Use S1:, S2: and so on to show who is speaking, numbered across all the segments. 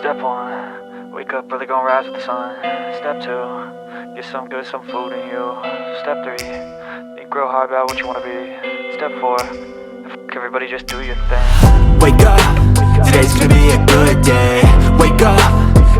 S1: Step 1, wake up early, gonna rise with the sun. Step 2, get some good, some food in you. Step 3, think real hard about what you wanna be. Step 4, everybody just do your thing.
S2: Wake up, today's gonna be a good day. Wake up,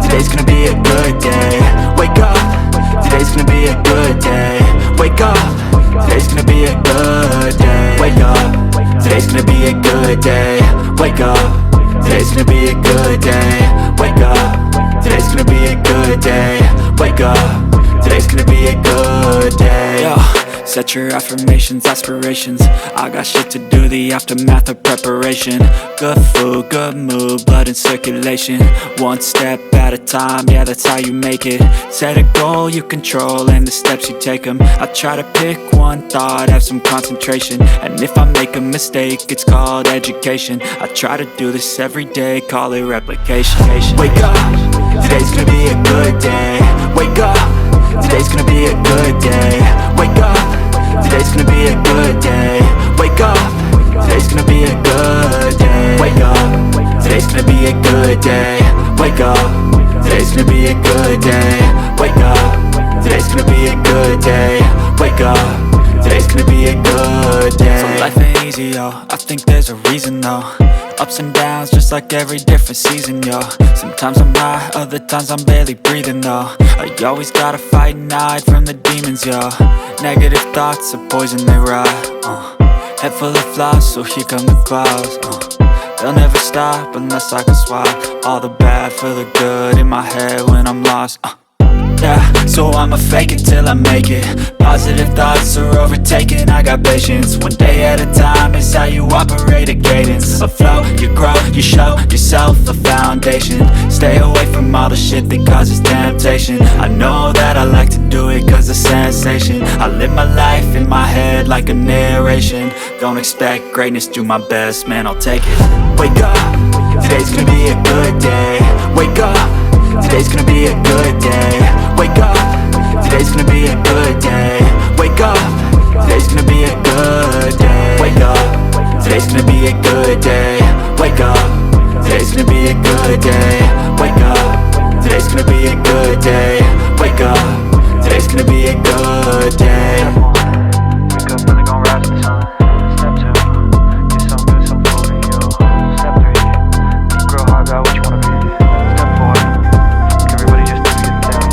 S2: today's gonna be a good day. Wake up, today's gonna be a good day. Wake up, today's gonna be a good day. Wake up, today's gonna be a good day. Wake up, today's gonna be a good day. Wake up, today's gonna be a good day. Wake up, today's gonna be a good day. Yo, set your affirmations, aspirations. I got shit to do, the aftermath of preparation. Good food, good mood, blood in circulation. One step at a time, yeah, that's how you make it. Set a goal you control and the steps you take them. I try to pick one thought, have some concentration. And if I make a mistake, it's called education. I try to do this every day, call it replication. Wake up, today's gonna be a good day. Wake up, today's gonna be a good day. Wake up, today's gonna be a good day. Wake up, today's gonna be a good day. Wake up, today's gonna be a good day. Wake up, today's gonna be a good day. Wake up, today's gonna be a good day. Wake up, today's gonna be a good day. So life ain't easy, yo, I think there's a reason though. Ups and downs, just like every different season, yo. Sometimes I'm high, other times I'm barely breathing, though. I always gotta fight and hide from the demons, yo. Negative thoughts are poison, they rot. Head full of flies, so here come the clouds. They'll never stop unless I can swap all the bad for the good in my head when I'm lost. Yeah, so I'ma fake it till I make it. Positive thoughts are overtaken, I got patience. One day at a time is how you operate a cadence. A flow, you grow, you show yourself a foundation. Stay away from all the shit that causes temptation. I know that I like to do it cause of sensation. I live my life in my head like a narration. Don't expect greatness, do my best, man, I'll take it. Wake up, today's gonna be a good day. Wake up, today's gonna be a good day. Wake up, today's gonna be a good day. Wake up, today's gonna be a good day. Wake up, today's gonna be a good day. Wake up, today's gonna be a good day. Wake up, today's gonna be a good day. Wake up, today's gonna be a good day.
S1: Wake up early, gonna rise with the sun. Step 2, get some good, some food in you. Step 3, think real hard about what you wanna be. Step 4, everybody just do your thing.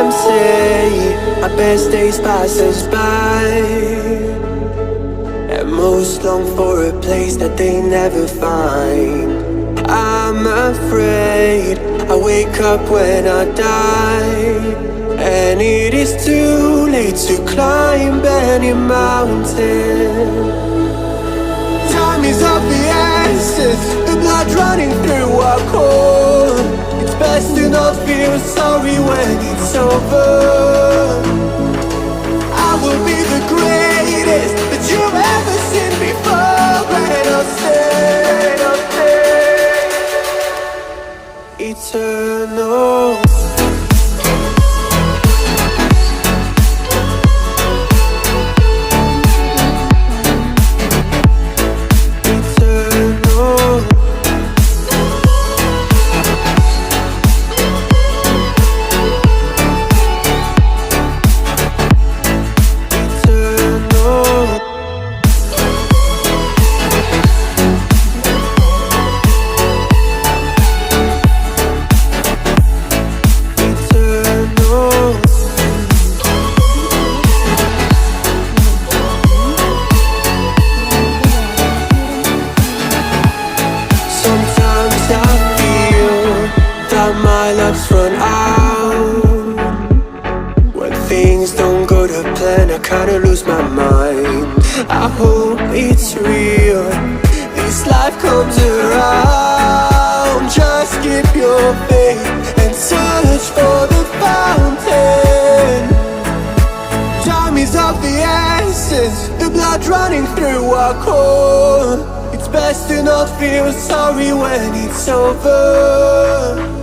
S3: Some say our best days pass us by, and most long for a place that they never find. I'm afraid I wake up when I die, and it is too late to climb any mountain. Time is of the essence, the blood running through our core. It's best to not feel sorry when it's over. I will be the greatest that you've ever seen before, and I'll stay eternal. My luck's run out. When things don't go to plan, I kinda lose my mind. I hope it's real, this life comes around. Just keep your faith and search for the fountain. Time is of the essence, the blood running through our core. It's best to not feel sorry when it's over.